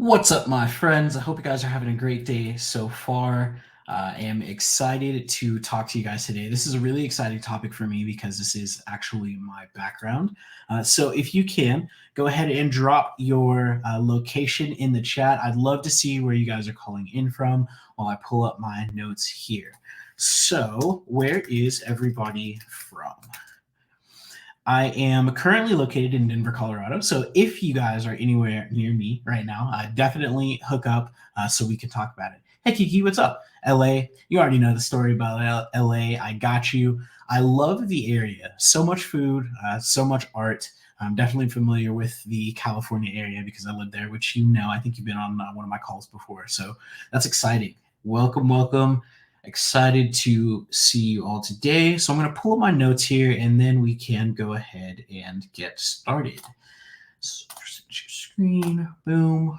What's up, my friends? I hope you guys are having a great day so far. I am excited to talk to you guys today. This is a really exciting topic for me because this is actually my background. So, if you can, go ahead and drop your location in the chat. I'd love to see where you guys are calling in from while I pull up my notes here. So, where is everybody from? I am currently located in Denver, Colorado. So if you guys are anywhere near me right now, definitely hook up so we can talk about it. Hey, Kiki, what's up? LA, you already know the story about LA. I got you. I love the area. So much food, so much art. I'm definitely familiar with the California area because I live there, which you know. I think you've been on one of my calls before. So that's exciting. Welcome, welcome. Excited to see you all today. So I'm going to pull up my notes here and then we can go ahead and get started. So share screen, boom,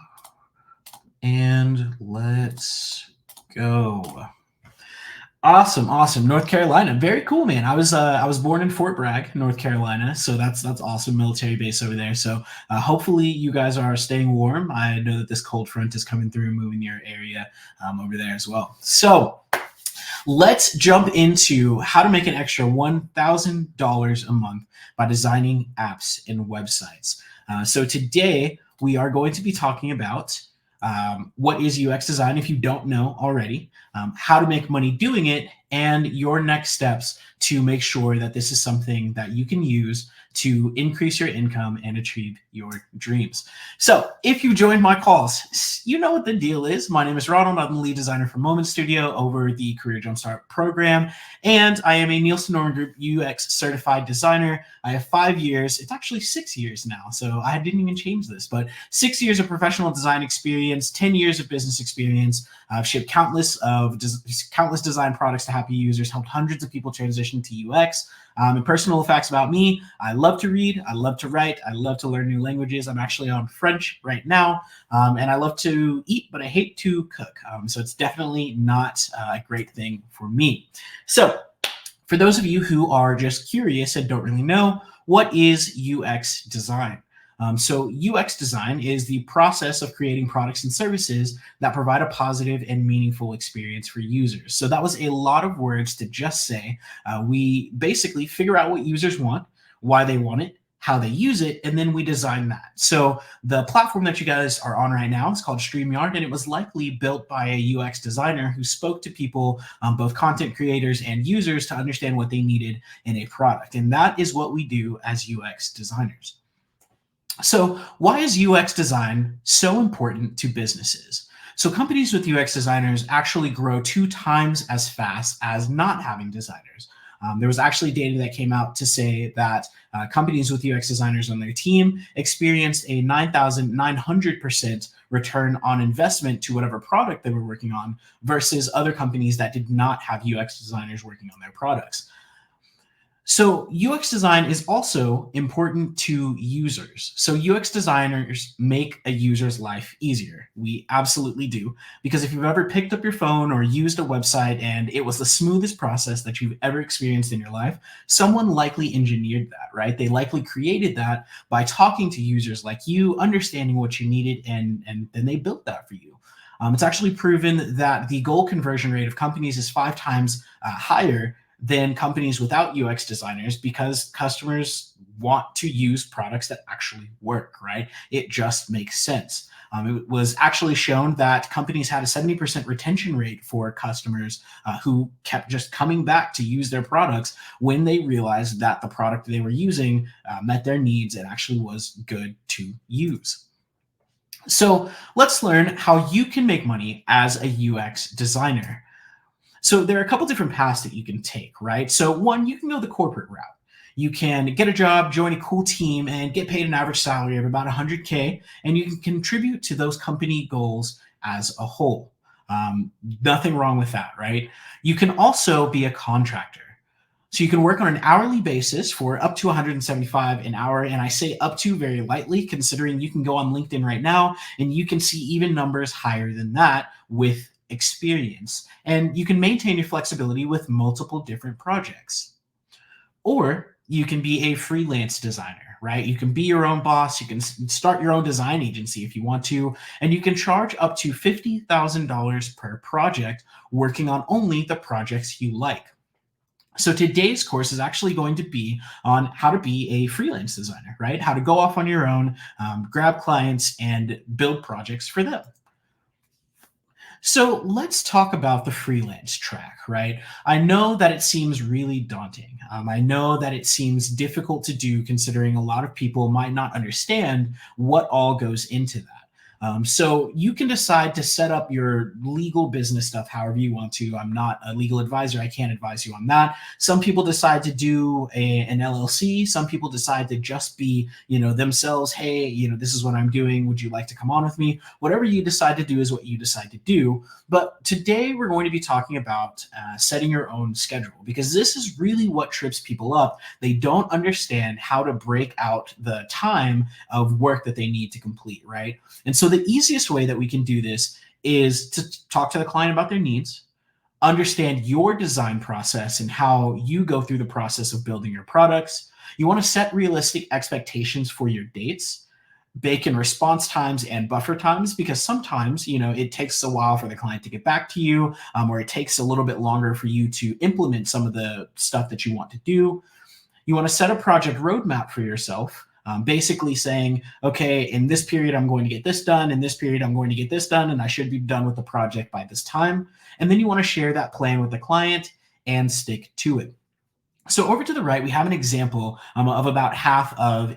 and let's go. Awesome, awesome. North Carolina, very cool, man. I was born in Fort Bragg, North Carolina, so that's awesome. Military base over there. So hopefully you guys are staying warm. I know that this cold front is coming through, moving your area over there as well. So let's jump into how to make an extra $1,000 a month by designing apps and websites. So today we are going to be talking about what is UX design if you don't know already, how to make money doing it, and your next steps to make sure that this is something that you can use to increase your income and achieve your dreams. So if you joined my calls, you know what the deal is. My name is Ronald. I'm the lead designer for Moment Studio over the Career Jumpstart program, and I am a Nielsen Norman Group UX certified designer. I have 5 years. It's actually 6 years now, so I didn't even change this, but 6 years of professional design experience, 10 years of business experience. I've shipped countless design products to happy users, helped hundreds of people transition to UX. And personal facts about me: I love to read, I love to write, I love to learn new languages. I'm actually on French right now, and I love to eat, but I hate to cook. So it's definitely not a great thing for me. So for those of you who are just curious and don't really know, what is UX design? So UX design is the process of creating products and services that provide a positive and meaningful experience for users. So that was a lot of words to just say. We basically figure out what users want, why they want it, how they use it, and then we design that. So the platform that you guys are on right now is called StreamYard, and it was likely built by a UX designer who spoke to people, both content creators and users, to understand what they needed in a product. And that is what we do as UX designers. So why is UX design so important to businesses? So companies with UX designers actually grow 2 times as fast as not having designers. There was actually data that came out to say that companies with UX designers on their team experienced a 9,900% return on investment to whatever product they were working on versus other companies that did not have UX designers working on their products. So UX design is also important to users. So UX designers make a user's life easier. We absolutely do. Because if you've ever picked up your phone or used a website and it was the smoothest process that you've ever experienced in your life, someone likely engineered that, right? They likely created that by talking to users like you, understanding what you needed, and then they built that for you. It's actually proven that the goal conversion rate of companies is 5 times higher than companies without UX designers because customers want to use products that actually work, right? It just makes sense. It was actually shown that companies had a 70% retention rate for customers who kept just coming back to use their products when they realized that the product they were using met their needs and actually was good to use. So let's learn how you can make money as a UX designer. So there are a couple different paths that you can take, right? So one, you can go the corporate route. You can get a job, join a cool team, and get paid an average salary of about 100K, and you can contribute to those company goals as a whole. Nothing wrong with that, right? You can also be a contractor. So you can work on an hourly basis for up to 175 an hour. And I say up to very lightly, considering you can go on LinkedIn right now and you can see even numbers higher than that with experience. And you can maintain your flexibility with multiple different projects. Or you can be a freelance designer, right? You can be your own boss. You can start your own design agency if you want to, and you can charge up to $50,000 per project working on only the projects you like. So today's course is actually going to be on how to be a freelance designer, right? How to go off on your own, grab clients, and build projects for them. So let's talk about the freelance track, right? I know that it seems really daunting. I know that it seems difficult to do considering a lot of people might not understand what all goes into that. So you can decide to set up your legal business stuff however you want to. I'm not a legal advisor. I can't advise you on that. Some people decide to do an LLC. Some people decide to just be, themselves. Hey, this is what I'm doing. Would you like to come on with me? Whatever you decide to do is what you decide to do. But today we're going to be talking about setting your own schedule, because this is really what trips people up. They don't understand how to break out the time of work that they need to complete, right? And so the easiest way that we can do this is to talk to the client about their needs, understand your design process and how you go through the process of building your products. You want to set realistic expectations for your dates, bake in response times and buffer times, because sometimes it takes a while for the client to get back to you, or it takes a little bit longer for you to implement some of the stuff that you want to do. You want to set a project roadmap for yourself, basically saying, okay, in this period I'm going to get this done, in this period I'm going to get this done, and I should be done with the project by this time. And then you want to share that plan with the client and stick to it. So over to the right, we have an example of about half of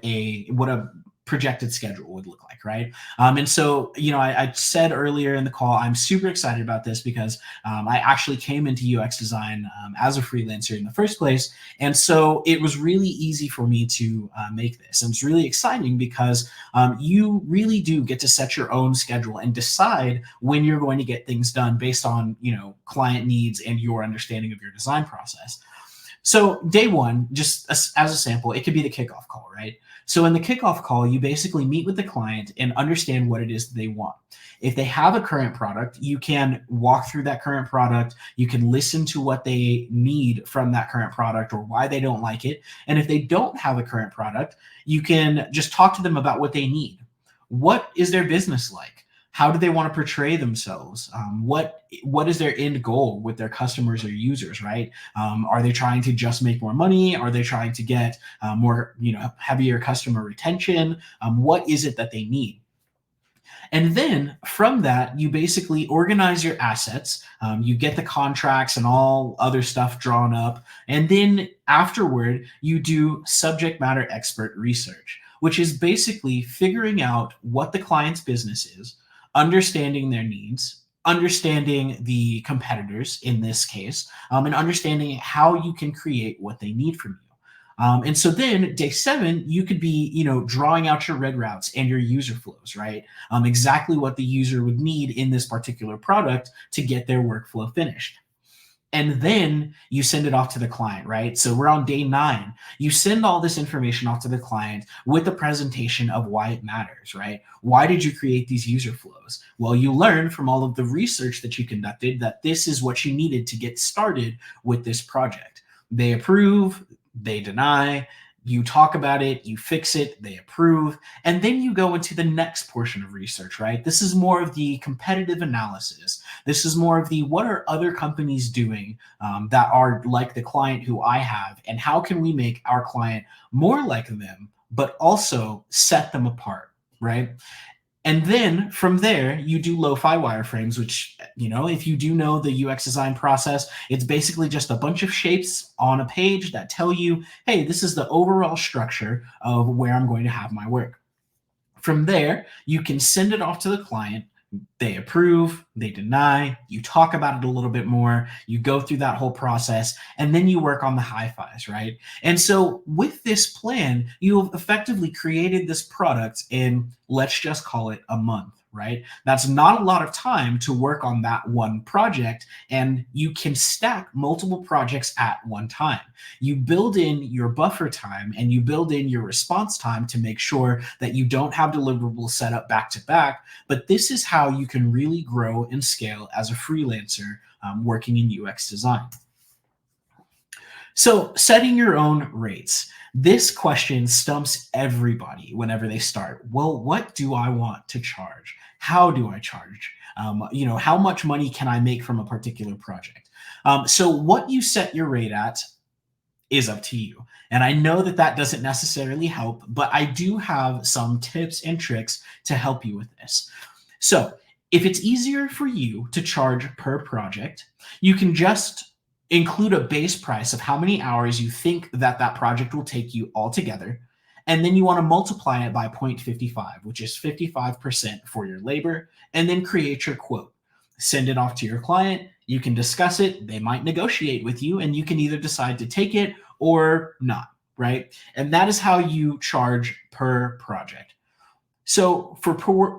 what a projected schedule would look like, right? And so, I said earlier in the call, I'm super excited about this because I actually came into UX design as a freelancer in the first place. And so it was really easy for me to make this. And it's really exciting because you really do get to set your own schedule and decide when you're going to get things done based on, client needs and your understanding of your design process. So day one, just as a sample, it could be the kickoff call, right? So in the kickoff call, you basically meet with the client and understand what it is that they want. If they have a current product, you can walk through that current product. You can listen to what they need from that current product or why they don't like it. And if they don't have a current product, you can just talk to them about what they need. What is their business like? How do they want to portray themselves? What is their end goal with their customers or users, right? Are they trying to just make more money? Are they trying to get more, heavier customer retention? What is it that they need? And then from that, you basically organize your assets. You get the contracts and all other stuff drawn up. And then afterward, you do subject matter expert research, which is basically figuring out what the client's business is, understanding their needs, understanding the competitors in this case, and understanding how you can create what they need from you. And so then day 7, you could be, drawing out your red routes and your user flows, right? Exactly what the user would need in this particular product to get their workflow finished. And then you send it off to the client, right? So we're on day 9. You send all this information off to the client with a presentation of why it matters, right? Why did you create these user flows? Well, you learned from all of the research that you conducted that this is what you needed to get started with this project. They approve, they deny, you talk about it, you fix it, they approve, and then you go into the next portion of research, right? This is more of the competitive analysis. This is more of the what are other companies doing that are like the client who I have, and how can we make our client more like them, but also set them apart, right? And then from there, you do lo-fi wireframes, which, if you do know the UX design process, it's basically just a bunch of shapes on a page that tell you, hey, this is the overall structure of where I'm going to have my work. From there, you can send it off to the client. They approve, they deny, you talk about it a little bit more, you go through that whole process, and then you work on the hi-fis, right? And so with this plan, you have effectively created this product in, let's just call it a month, right? That's not a lot of time to work on that one project, and you can stack multiple projects at one time. You build in your buffer time and you build in your response time to make sure that you don't have deliverables set up back to back. But this is how you can really grow and scale as a freelancer working in UX design. So, setting your own rates. This question stumps everybody whenever they start. Well, what do I want to charge? How do I charge? How much money can I make from a particular project? So, what you set your rate at is up to you. And I know that that doesn't necessarily help, but I do have some tips and tricks to help you with this. So, if it's easier for you to charge per project, you can just include a base price of how many hours you think that that project will take you altogether. And then you want to multiply it by 0.55, which is 55% for your labor, and then create your quote. Send it off to your client. You can discuss it. They might negotiate with you, and you can either decide to take it or not, right? And that is how you charge per project. So for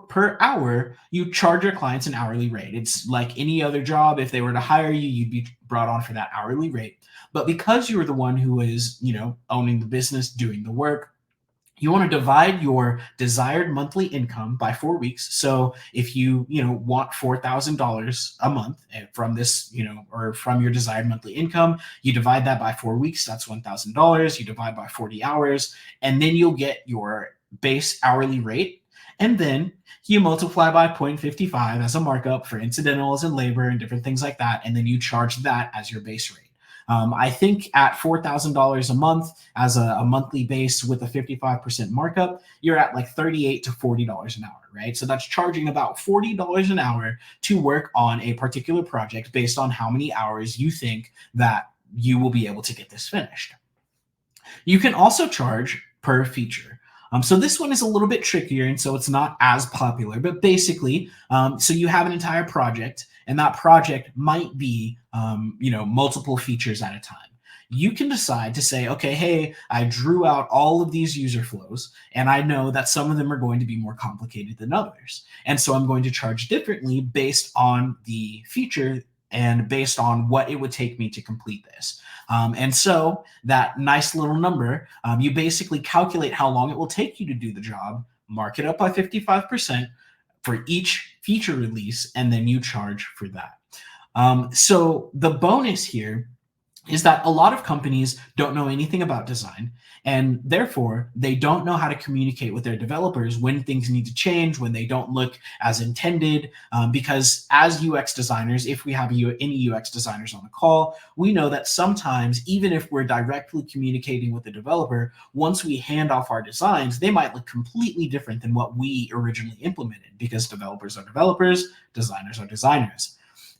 per hour, you charge your clients an hourly rate. It's like any other job. If they were to hire you, you'd be brought on for that hourly rate. But because you are the one who is, owning the business, doing the work, you want to divide your desired monthly income by 4 weeks. So if you want $4,000 a month from this, or from your desired monthly income, you divide that by 4 weeks. That's $1,000. You divide by 40 hours, and then you'll get your base hourly rate. And then you multiply by 0.55 as a markup for incidentals and labor and different things like that. And then you charge that as your base rate. I think at $4,000 a month as a monthly base with a 55% markup, you're at like $38 to $40 an hour, right? So that's charging about $40 an hour to work on a particular project based on how many hours you think that you will be able to get this finished. You can also charge per feature. So this one is a little bit trickier, and so it's not as popular. But basically, so you have an entire project, and that project might be, multiple features at a time. You can decide to say, okay, hey, I drew out all of these user flows, and I know that some of them are going to be more complicated than others. And so I'm going to charge differently based on the feature and based on what it would take me to complete this. And so that nice little number, you basically calculate how long it will take you to do the job, mark it up by 55% for each feature release, and then you charge for that. So the bonus here is that a lot of companies don't know anything about design, and therefore they don't know how to communicate with their developers when things need to change, when they don't look as intended. Because as UX designers, if we have any UX designers on the call, we know that sometimes, even if we're directly communicating with the developer, once we hand off our designs, they might look completely different than what we originally implemented, because developers are developers, designers are designers.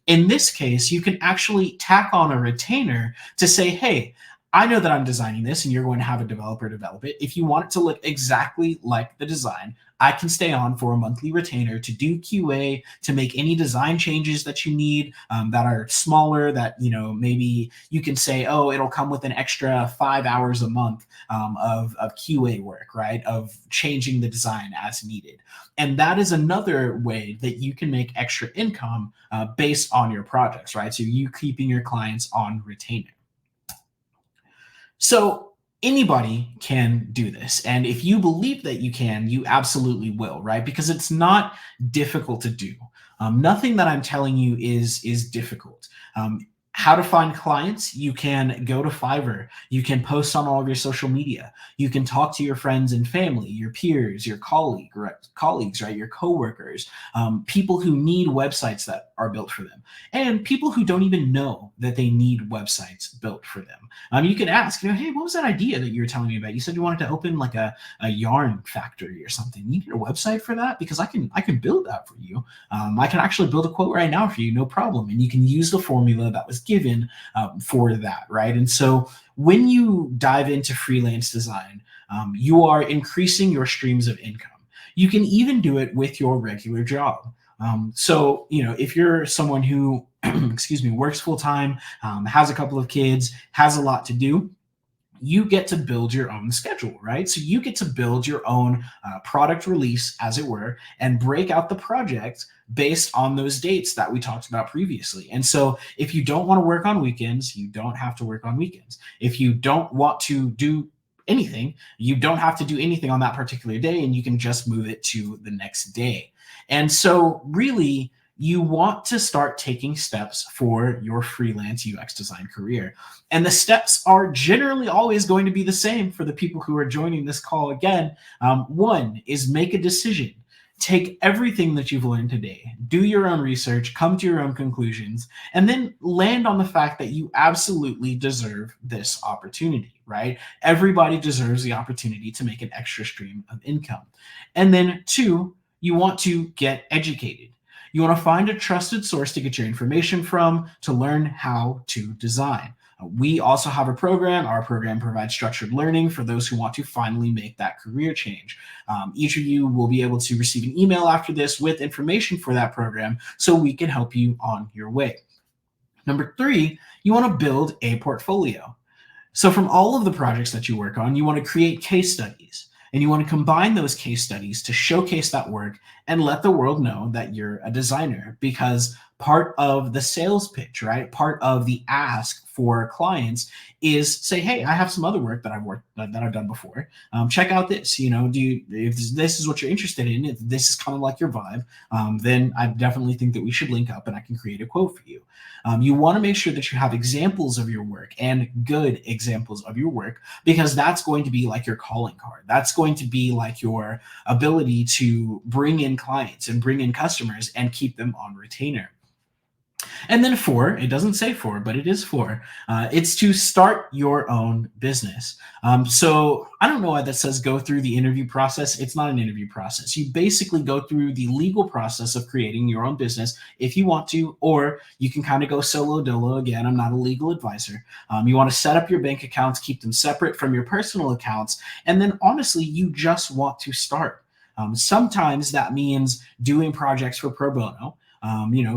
In this case, you can actually tack on a retainer to say, hey, I know that I'm designing this and you're going to have a developer develop it. If you want it to look exactly like the design, I can stay on for a monthly retainer to do QA, to make any design changes that you need, that are smaller, that, maybe you can say, oh, it'll come with an extra 5 hours a month of QA work, right? Of changing the design as needed. And that is another way that you can make extra income based on your projects, right? So you keeping your clients on retainer. So anybody can do this. And if you believe that you can, you absolutely will, right? Because it's not difficult to do. Nothing that I'm telling you is difficult. How to find clients? You can go to Fiverr. You can post on all of your social media. You can talk to your friends and family, your peers, your colleagues, right? Your coworkers, people who need websites that are built for them, and people who don't even know that they need websites built for them. You can ask, hey, what was that idea that you were telling me about? You said you wanted to open like a yarn factory or something. You need a website for that? Because I can build that for you. I can actually build a quote right now for you, no problem. And you can use the formula that was given for that, right? And so when you dive into freelance design, you are increasing your streams of income. You can even do it with your regular job. So, if you're someone who, works full time, has a couple of kids, has a lot to do, you get to build your own schedule, right? So you get to build your own product release, as it were, and break out the project based on those dates that we talked about previously. And so if you don't want to work on weekends, you don't have to work on weekends. If you don't want to do anything, you don't have to do anything on that particular day, and you can just move it to the next day. And so really, you want to start taking steps for your freelance UX design career. And the steps are generally always going to be the same for the people who are joining this call again. One is make a decision. Take everything that you've learned today, do your own research, come to your own conclusions, and then land on the fact that you absolutely deserve this opportunity, right? Everybody deserves the opportunity to make an extra stream of income. And then two, you want to get educated. You want to find a trusted source to get your information from to learn how to design. We also have a program. Our program provides structured learning for those who want to finally make that career change. Each of you will be able to receive an email after this with information for that program so we can help you on your way. Number three, you want to build a portfolio. So from all of the projects that you work on, you want to create case studies, and you want to combine those case studies to showcase that work and let the world know that you're a designer, because part of the sales pitch, right? Part of the ask for clients is say, hey, I have some other work that I've done before. Check out this. If this is what you're interested in, if this is kind of like your vibe, then I definitely think that we should link up and I can create a quote for you. You want to make sure that you have examples of your work, and good examples of your work, because that's going to be like your calling card. That's going to be like your ability to bring in clients and bring in customers and keep them on retainer. And then four, it doesn't say four, but it is four. It's to start your own business. So I don't know why that says go through the interview process. It's not an interview process. You basically go through the legal process of creating your own business if you want to, or you can kind of go solo dolo. Again, I'm not a legal advisor. You want to set up your bank accounts, keep them separate from your personal accounts. And then honestly, you just want to start. Sometimes that means doing projects for pro bono,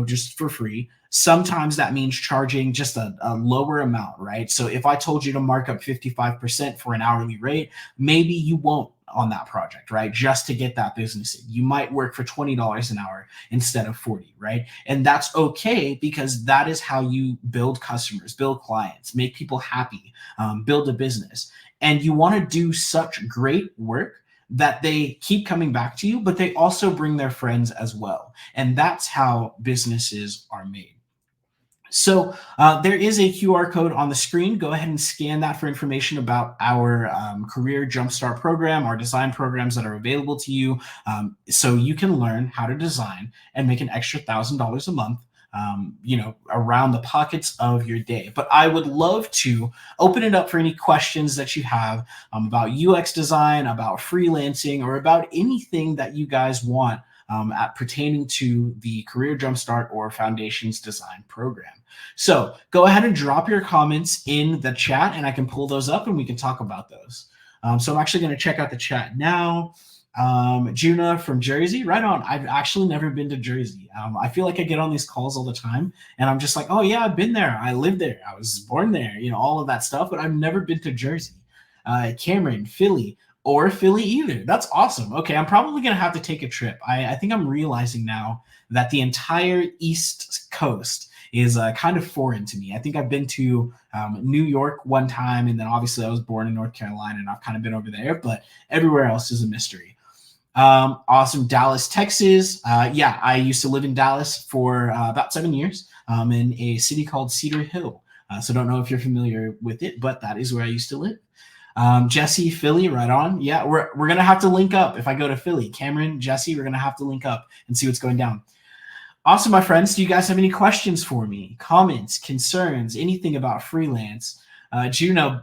just for free. Sometimes that means charging just a lower amount, right? So if I told you to mark up 55% for an hourly rate, maybe you won't on that project, right? Just to get that business in. You might work for $20 an hour instead of 40, right? And that's okay, because that is how you build customers, build clients, make people happy, build a business. And you want to do such great work that they keep coming back to you, but they also bring their friends as well. And that's how businesses are made. So there is a QR code on the screen. Go ahead and scan that for information about our Career Jumpstart program, our design programs that are available to you, so you can learn how to design and make an extra $1,000 a month, around the pockets of your day. But I would love to open it up for any questions that you have about UX design, about freelancing, or about anything that you guys want pertaining to the Career Jumpstart or Foundations Design program. So go ahead and drop your comments in the chat, and I can pull those up and we can talk about those. So I'm actually going to check out the chat now. Juna from Jersey, right on. I've actually never been to Jersey. I feel like I get on these calls all the time and I'm just like, oh yeah, I've been there. I lived there. I was born there, all of that stuff, but I've never been to Jersey. Cameron, Philly, or Philly either. That's awesome. Okay, I'm probably going to have to take a trip. I think I'm realizing now that the entire East Coast is kind of foreign to me. I think I've been to New York one time, and then obviously I was born in North Carolina, and I've kind of been over there, but everywhere else is a mystery. Awesome. Dallas, Texas. Yeah, I used to live in Dallas for about 7 years in a city called Cedar Hill. So don't know if you're familiar with it, but that is where I used to live. Jesse, Philly, right on. Yeah, we're going to have to link up if I go to Philly. Cameron, Jesse, we're going to have to link up and see what's going down. Awesome, my friends. Do you guys have any questions for me? Comments, concerns, anything about freelance? Juno,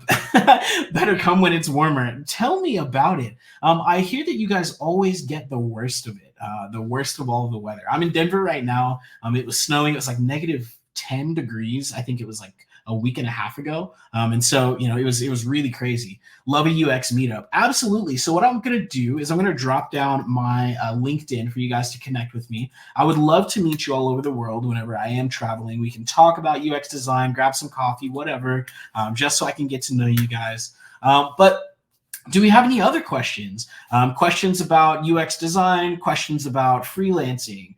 better come when it's warmer. Tell me about it. I hear that you guys always get the worst of it, the worst of all the weather. I'm in Denver right now. It was snowing. It was like -10 degrees. I think it was like a week and a half ago. And so, it was really crazy. Love a UX meetup. Absolutely. So what I'm going to do is I'm going to drop down my LinkedIn for you guys to connect with me. I would love to meet you all over the world whenever I am traveling. We can talk about UX design, grab some coffee, whatever, just so I can get to know you guys. But do we have any other questions? Questions about UX design, questions about freelancing,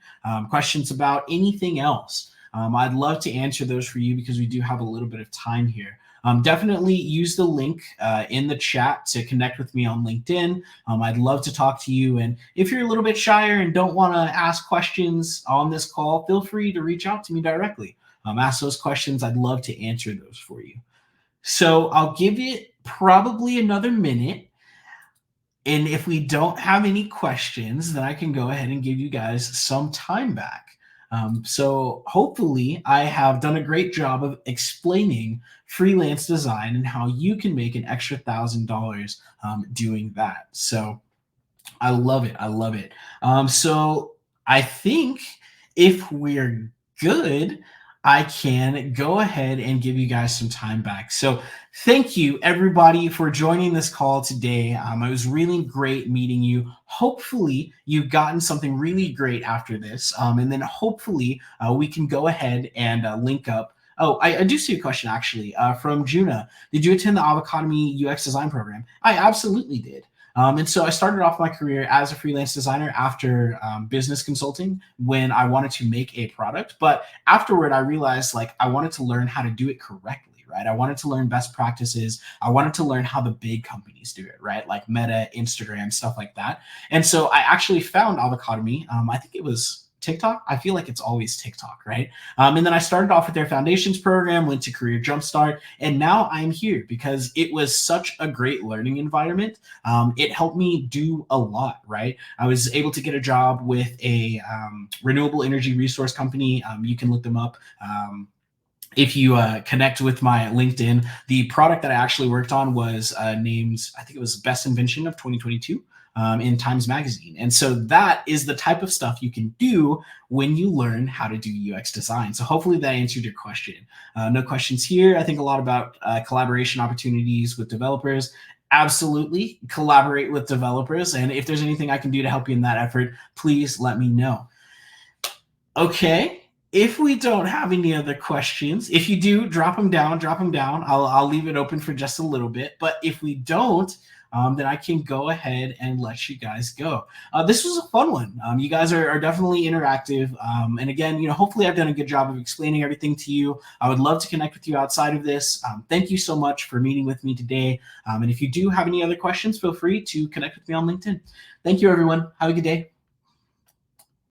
questions about anything else? I'd love to answer those for you because we do have a little bit of time here. definitely use the link in the chat to connect with me on LinkedIn. I'd love to talk to you. And if you're a little bit shyer and don't want to ask questions on this call, feel free to reach out to me directly. Ask those questions. I'd love to answer those for you. So I'll give it probably another minute. And if we don't have any questions, then I can go ahead and give you guys some time back. So hopefully I have done a great job of explaining freelance design and how you can make an extra $1,000 doing that. So I love it. I love it. So I think if we're good, I can go ahead and give you guys some time back. So thank you everybody for joining this call today. It was really great meeting you. Hopefully you've gotten something really great after this. And then hopefully we can go ahead and link up. Oh, I do see a question actually from Juna. Did you attend the Avocademy UX design program? I absolutely did. And so I started off my career as a freelance designer after business consulting when I wanted to make a product. But afterward, I realized like I wanted to learn how to do it correctly, right? I wanted to learn best practices. I wanted to learn how the big companies do it, right? Like Meta, Instagram, stuff like that. And so I actually found Avocademy. I think it was TikTok. I feel like it's always TikTok, right? And then I started off with their foundations program, went to Career Jumpstart, and now I'm here because it was such a great learning environment. It helped me do a lot, right? I was able to get a job with a renewable energy resource company. You can look them up. If you connect with my LinkedIn, the product that I actually worked on was named, I think it was Best Invention of 2022 in Times Magazine. And so that is the type of stuff you can do when you learn how to do UX design. So hopefully that answered your question. No questions here. I think a lot about collaboration opportunities with developers. Absolutely collaborate with developers. And if there's anything I can do to help you in that effort, please let me know. Okay. If we don't have any other questions, if you do, drop them down, drop them down. I'll leave it open for just a little bit. But if we don't, then I can go ahead and let you guys go. This was a fun one. You guys are definitely interactive. And again, hopefully I've done a good job of explaining everything to you. I would love to connect with you outside of this. Thank you so much for meeting with me today. And if you do have any other questions, feel free to connect with me on LinkedIn. Thank you, everyone. Have a good day.